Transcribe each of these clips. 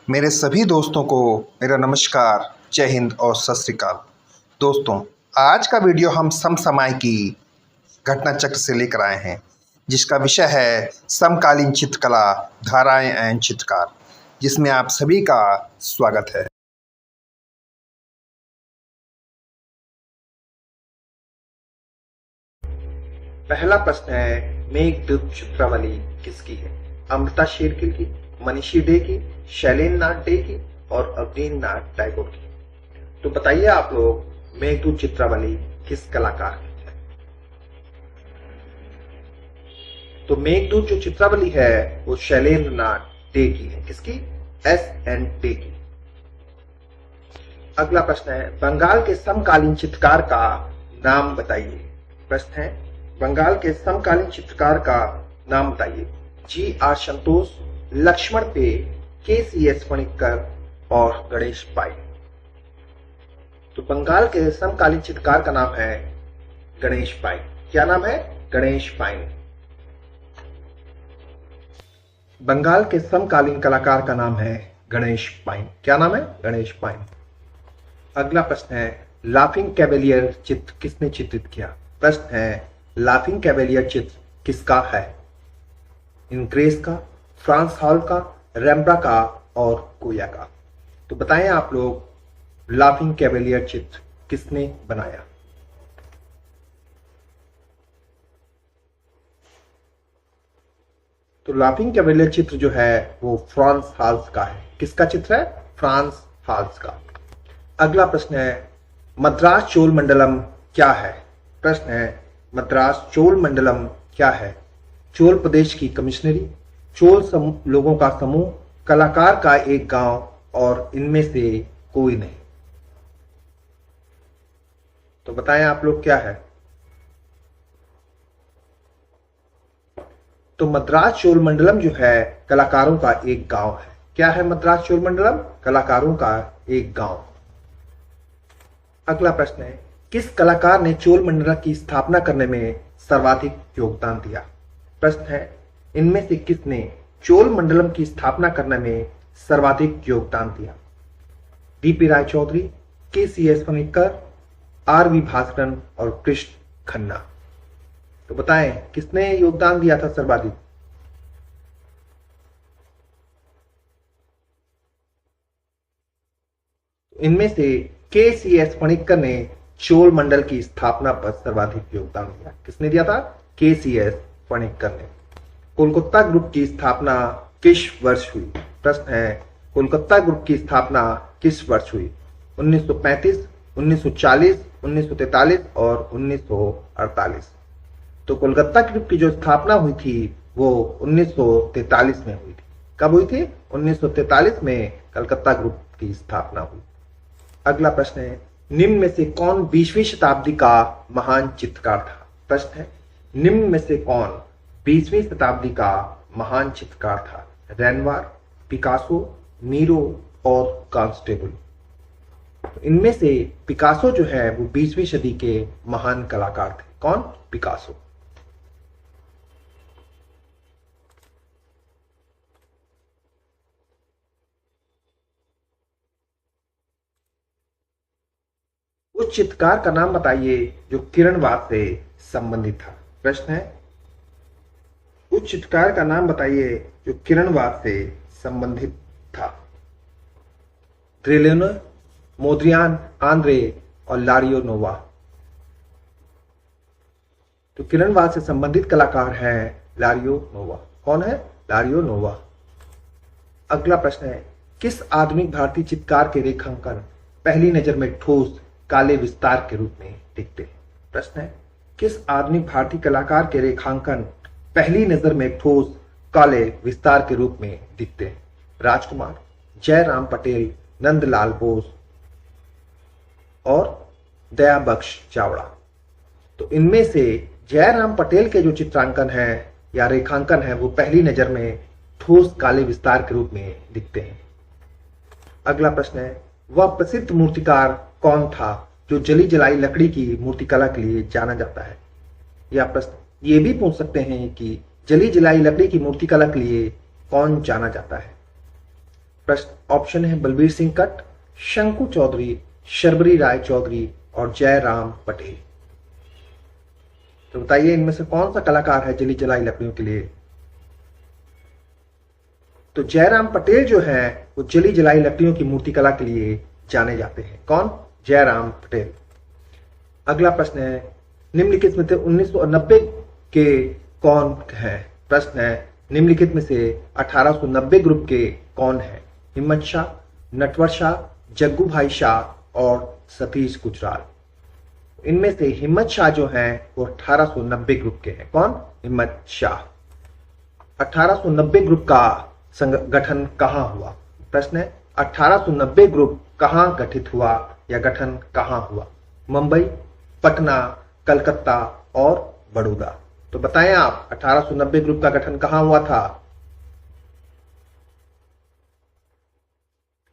मेरे सभी दोस्तों को मेरा नमस्कार, जय हिंद और सत श्री अकाल। दोस्तों, आज का वीडियो हम समसामयिकी घटना चक्र से लेकर आए हैं, जिसका विषय है समकालीन चित्रकला, धाराएं एवं चित्रकार, जिसमें आप सभी का स्वागत है। पहला प्रश्न है, मेघदूत चित्रावली किसकी है? अमृता शेरगिल की, मनीषी डे की, शैलेंद्र नाथ डे की और अवनींद्र नाथ टैगोर की। तो बताइए आप लोग, मेघदूत चित्रावली किस कलाकार की है? तो मेघदूत जो चित्रावली है वो शैलेंद्र नाथ डे की है। किसकी? SN डे की। अगला प्रश्न है, बंगाल के समकालीन चित्रकार का नाम बताइए। प्रश्न है, बंगाल के समकालीन चित्रकार का नाम बताइए। GR संतोष, लक्ष्मण पे, KCS फणिक्कर और गणेश पाई। तो बंगाल के समकालीन चित्रकार का नाम है गणेश पाई। क्या नाम है? गणेश पाई। बंगाल के समकालीन कलाकार का नाम है गणेश पाई। क्या नाम है? गणेश पाई। अगला प्रश्न है, लाफिंग कैवेलियर चित्र किसने चित्रित किया? प्रश्न है, लाफिंग कैवेलियर चित्र किसका है? इनग्रेस का, फ्रांस हॉल का, रेम्ब्रा का और गोया का। तो बताएं आप लोग, लाफिंग कैवेलियर चित्र किसने बनाया? तो लाफिंग कैवेलियर चित्र जो है वो फ्रांस हॉल्स का है। किसका चित्र है? फ्रांस हॉल्स का। अगला प्रश्न है, मद्रास चोल मंडलम क्या है? प्रश्न है, मद्रास चोल मंडलम क्या है? चोल प्रदेश की कमिश्नरी, चोल लोगों का समूह, कलाकार का एक गांव और इनमें से कोई नहीं। तो बताएं आप लोग, क्या है? तो मद्रास चोल मंडलम जो है कलाकारों का एक गांव है। क्या है मद्रास चोल मंडलम? कलाकारों का एक गांव। अगला प्रश्न है, किस कलाकार ने चोल मंडलम की स्थापना करने में सर्वाधिक योगदान दिया? प्रश्न है, इनमें से किसने चोल मंडलम की स्थापना करने में सर्वाधिक योगदान दिया? DP राय चौधरी, KCS फणिक्कर, RV भास्करन और कृष्ण खन्ना। तो बताएं, किसने योगदान दिया था सर्वाधिक? इनमें से KCS फणिक्कर ने चोल मंडल की स्थापना पर सर्वाधिक योगदान दिया। किसने दिया था? KCS फणिक्कर ने। कोलकाता ग्रुप की स्थापना किस वर्ष हुई? प्रश्न है, कोलकाता ग्रुप की स्थापना किस वर्ष हुई? 1935, 1940, 1943 और 1948। तो कोलकाता ग्रुप की जो स्थापना हुई थी वो 1943 में हुई थी। कब हुई थी? 1943 में कलकत्ता ग्रुप की स्थापना हुई। अगला प्रश्न है, निम्न में से कौन 20वीं शताब्दी का महान चित्रकार था? प्रश्न है, निम्न में से कौन 20वीं शताब्दी का महान चित्रकार था? रेनवार, पिकासो, मीरो और कांस्टेबल। इनमें से पिकासो जो है वो 20वीं सदी के महान कलाकार थे। कौन? पिकासो। उस चित्रकार का नाम बताइए जो किरणवाद से संबंधित था। प्रश्न है, उस चित्रकार का नाम बताइए जो किरणवाद से संबंधित था। ग्रेलिनो, मोद्रियान, आंद्रे और लारियो नोवा। तो किरणवाद से संबंधित कलाकार है लारियो नोवा। कौन है? लारियो नोवा। अगला प्रश्न है, किस आधुनिक भारतीय चित्रकार के रेखांकन पहली नजर में ठोस काले विस्तार के रूप में दिखते हैं? प्रश्न है, किस आधुनिक भारतीय कलाकार के रेखांकन पहली नजर में ठोस काले विस्तार के रूप में दिखते हैं? राजकुमार, जयराम पटेल, नंदलाल बोस और दया बख्श चावड़ा। तो इनमें से जयराम पटेल के जो चित्रांकन है या रेखांकन है वो पहली नजर में ठोस काले विस्तार के रूप में दिखते हैं। अगला प्रश्न है, वह प्रसिद्ध मूर्तिकार कौन था जो जली जलाई लकड़ी की मूर्तिकला के लिए जाना जाता है? या प्रश्न ये भी पूछ सकते हैं कि जली जलाई लकड़ी की मूर्तिकला के लिए कौन जाना जाता है? प्रश्न ऑप्शन है बलबीर सिंह कट, शंकु चौधरी, शर्बरी राय चौधरी और जयराम पटेल। तो बताइए इनमें से कौन सा कलाकार है जली जलाई लकड़ियों के लिए? तो जयराम पटेल जो है वो जली जलाई लकड़ियों की मूर्तिकला के लिए जाने जाते हैं। कौन? जयराम पटेल। अगला प्रश्न है निम्नलिखित में से 1990 के कौन है? प्रश्न है निम्नलिखित में से 1890 ग्रुप के कौन है? हिम्मत शाह, नटवर शाह, जग्गू भाई शाह और सतीश गुजराल। इनमें से हिम्मत शाह जो हैं वो 1890 ग्रुप के हैं। कौन? हिम्मत शाह। 1890 ग्रुप का गठन कहां हुआ? प्रश्न है 1890 ग्रुप कहां गठित हुआ या गठन कहां हुआ? मुंबई, पटना, कलकत्ता और बड़ौदा। तो बताएं आप 1890 ग्रुप का गठन कहां हुआ था?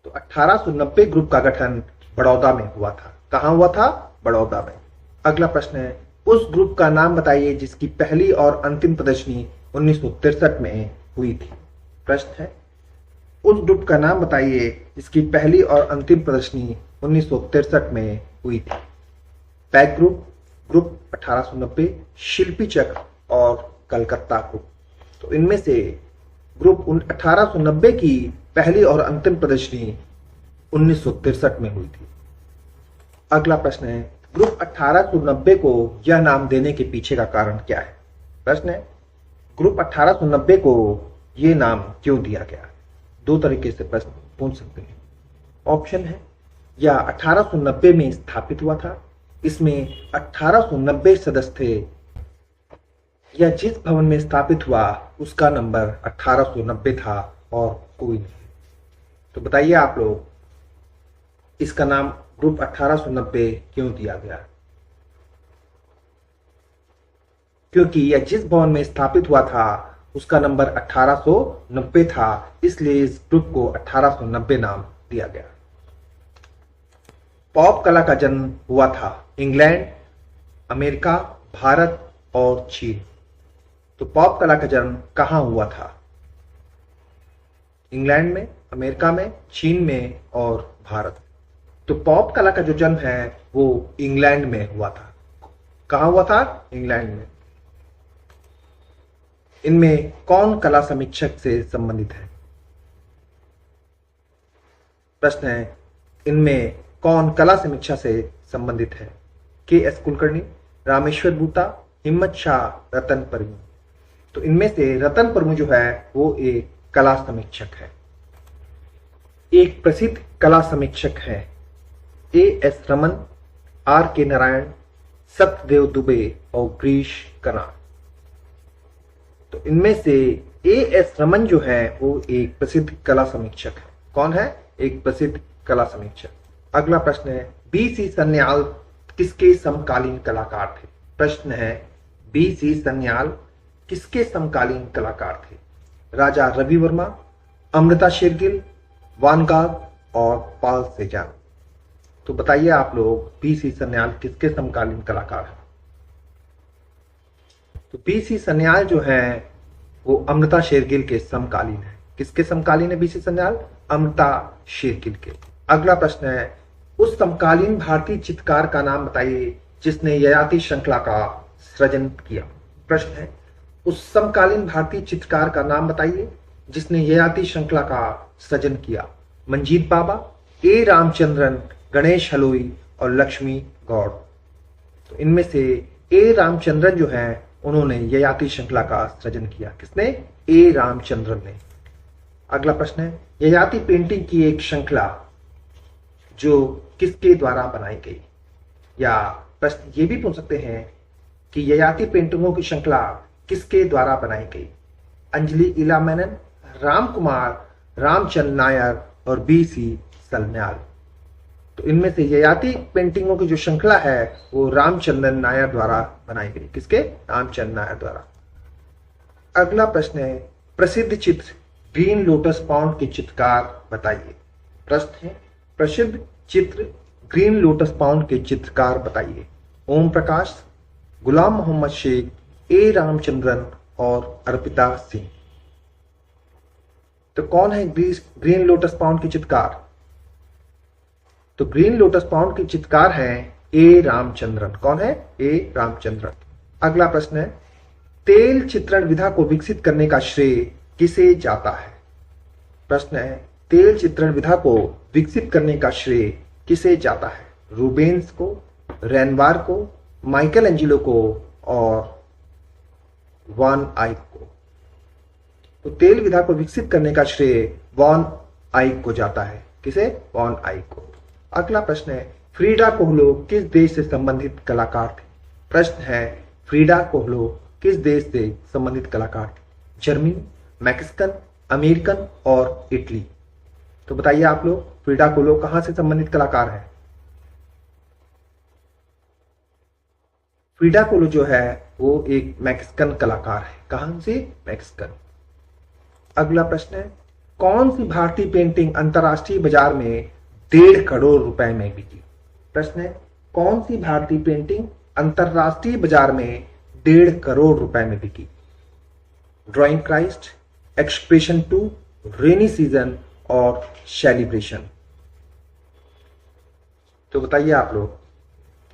तो 1890 ग्रुप का गठन बड़ौदा में हुआ था। कहां हुआ था? बड़ौदा में। अगला प्रश्न है उस ग्रुप का नाम बताइए जिसकी पहली और अंतिम प्रदर्शनी 1963 में हुई थी। प्रश्न है उस ग्रुप का नाम बताइए जिसकी पहली और अंतिम प्रदर्शनी 1963 में हुई थी। पैक ग्रुप, ग्रुप 1890, शिल्पी चक्र और कलकत्ता ग्रुप। तो इनमें से ग्रुप 1890 की पहली और अंतिम प्रदर्शनी 1963 में हुई थी। अगला प्रश्न है ग्रुप 1890 को यह नाम देने के पीछे का कारण क्या है? प्रश्न है ग्रुप 1890 को यह नाम क्यों दिया गया? दो तरीके से प्रश्न पूछ सकते हैं। ऑप्शन है यह 1890 में स्थापित हुआ था, इसमें 1890 सदस्य थे, या जिस भवन में स्थापित हुआ उसका नंबर 1890 था और कोई नहीं। तो बताइए आप लोग इसका नाम ग्रुप 1890 क्यों दिया गया? क्योंकि यह जिस भवन में स्थापित हुआ था उसका नंबर 1890 था, इसलिए इस ग्रुप को 1890 नाम दिया गया। पॉप कला का जन्म हुआ था इंग्लैंड, अमेरिका, भारत और चीन। तो पॉप कला का जन्म कहां हुआ था? इंग्लैंड में, अमेरिका में, चीन में और भारत। तो पॉप कला का जो जन्म है वो इंग्लैंड में हुआ था। कहां हुआ था? इंग्लैंड में। इनमें कौन कला समीक्षक से संबंधित है? प्रश्न है इनमें कौन कला समीक्षा से संबंधित है? के.एस. कुलकर्णी, रामेश्वर बूता, हिम्मत शाह, रतन परमू। तो इनमें से रतन परमू जो है वो एक कला समीक्षक है। एक प्रसिद्ध कला समीक्षक है ए.एस. रमन, आर.के. नारायण, सत्यदेव दुबे और गिरीश कनाड। तो इनमें से ए.एस. रमन जो है वो एक प्रसिद्ध कला समीक्षक है। कौन है? एक प्रसिद्ध कला समीक्षक। अगला प्रश्न है बी.सी. सन्याल किसके समकालीन कलाकार थे? प्रश्न है बी.सी. सन्याल किसके समकालीन कलाकार थे? राजा रवि वर्मा, अमृता शेरगिल, वान गाग और पाल सेजान। तो बताइए आप लोग बी.सी. सन्याल किसके समकालीन कलाकार हैं? तो बी.सी. सन्याल जो है वो अमृता शेरगिल के समकालीन है। किसके समकालीन है बी.सी. सन्याल? अमृता शेरगिल के। अगला प्रश्न है उस समकालीन भारतीय चित्रकार का नाम बताइए जिसने ययाति श्रृंखला का सृजन किया। प्रश्न है उस समकालीन भारतीय चित्रकार का नाम बताइए जिसने ययाति श्रृंखला का सृजन किया। मंजीत बाबा, ए. रामचंद्रन, गणेश हलोई और लक्ष्मी गौड़। तो इनमें से ए. रामचंद्रन जो है उन्होंने ययाति श्रृंखला का सृजन किया। किसने? ए. रामचंद्रन ने। अगला प्रश्न है ययाति पेंटिंग की एक श्रृंखला जो किसके द्वारा बनाई गई? या प्रश्न ये भी पूछ सकते हैं कि ययाति पेंटिंगों की श्रृंखला किसके द्वारा बनाई गई? अंजलि इला मेनन, राम कुमार, रामचंद्र नायर और बी.सी. सन्याल। तो इनमें से ययाति पेंटिंगों की जो श्रृंखला है वो रामचंद्र नायर द्वारा बनाई गई। किसके? रामचंद्र नायर द्वारा। अगला प्रश्न है प्रसिद्ध चित्र ग्रीन लोटस पाउंड के चित्रकार बताइए। प्रश्न है प्रसिद्ध चित्र ग्रीन लोटस पाउंड के चित्रकार बताइए। ओम प्रकाश, गुलाम मोहम्मद शेख, ए. रामचंद्रन और अर्पिता सिंह। तो कौन है ग्रीन लोटस पाउंड की चित्रकार? तो ग्रीन लोटस पाउंड की चित्रकार है ए रामचंद्रन। कौन है? ए रामचंद्रन। अगला प्रश्न है, तेल चित्रण विधा को विकसित करने का श्रेय किसे जाता है? प्रश्न है, तेल चित्रण विधा को विकसित करने का श्रेय किसे जाता है? रूबेन्स को, रेनवार को, माइकल एंजिलो को और वॉन आइक को? तो तेल विधा को विकसित करने का श्रेय वॉन आइक को जाता है। किसे? वॉन आइक को। अगला प्रश्न है, फ्रीडा कोहलो किस देश से संबंधित कलाकार थे? प्रश्न है, फ्रीडा कोहलो किस देश से संबंधित कलाकार थे? जर्मनी, मैक्सिकन, अमेरिकन और इटली? तो बताइए आप लोग, फ्रीडा कोहलो कहां से संबंधित कलाकार है? फ्रीडा कोहलो जो है वो एक मैक्सिकन कलाकार है। कहां से? मैक्सिकन। अगला प्रश्न है, कौन सी भारतीय पेंटिंग अंतरराष्ट्रीय बाजार में 1.5 करोड़ रुपए में बिकी? प्रश्न है, कौन सी भारतीय पेंटिंग अंतरराष्ट्रीय बाजार में 1.5 करोड़ रुपए में बिकी? Drawing Christ, expression 2, rainy season और सेलिब्रेशन? तो बताइए आप लोग।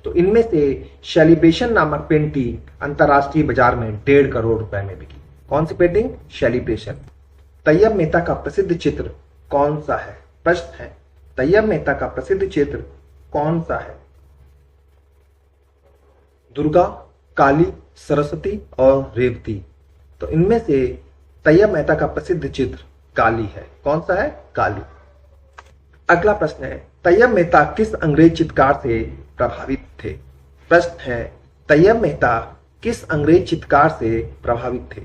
तो इनमें से सेलिब्रेशन नामक पेंटिंग अंतरराष्ट्रीय बाजार में 1.5 करोड़ रुपए में बिकी। कौन सी पेंटिंग? सेलिब्रेशन। तैयब मेहता का प्रसिद्ध चित्र कौन सा है? प्रश्न है, तैयब मेहता का प्रसिद्ध चित्र कौन सा है? दुर्गा, काली, सरस्वती और रेवती? तो इनमें से तैयब मेहता का प्रसिद्ध चित्र काली है। कौन सा है? काली। अगला प्रश्न है, तैयब मेहता किस अंग्रेज चित्रकार से प्रभावित थे? प्रश्न है, तैयब मेहता किस अंग्रेज चित्रकार से प्रभावित थे?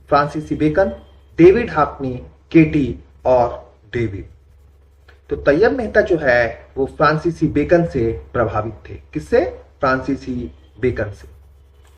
फ्रांसीसी बेकन, डेविड हाफनी, केटी और डेविड? तो तैयब मेहता जो है वो फ्रांसीसी बेकन से प्रभावित थे। किससे? फ्रांसीसी बेकन से।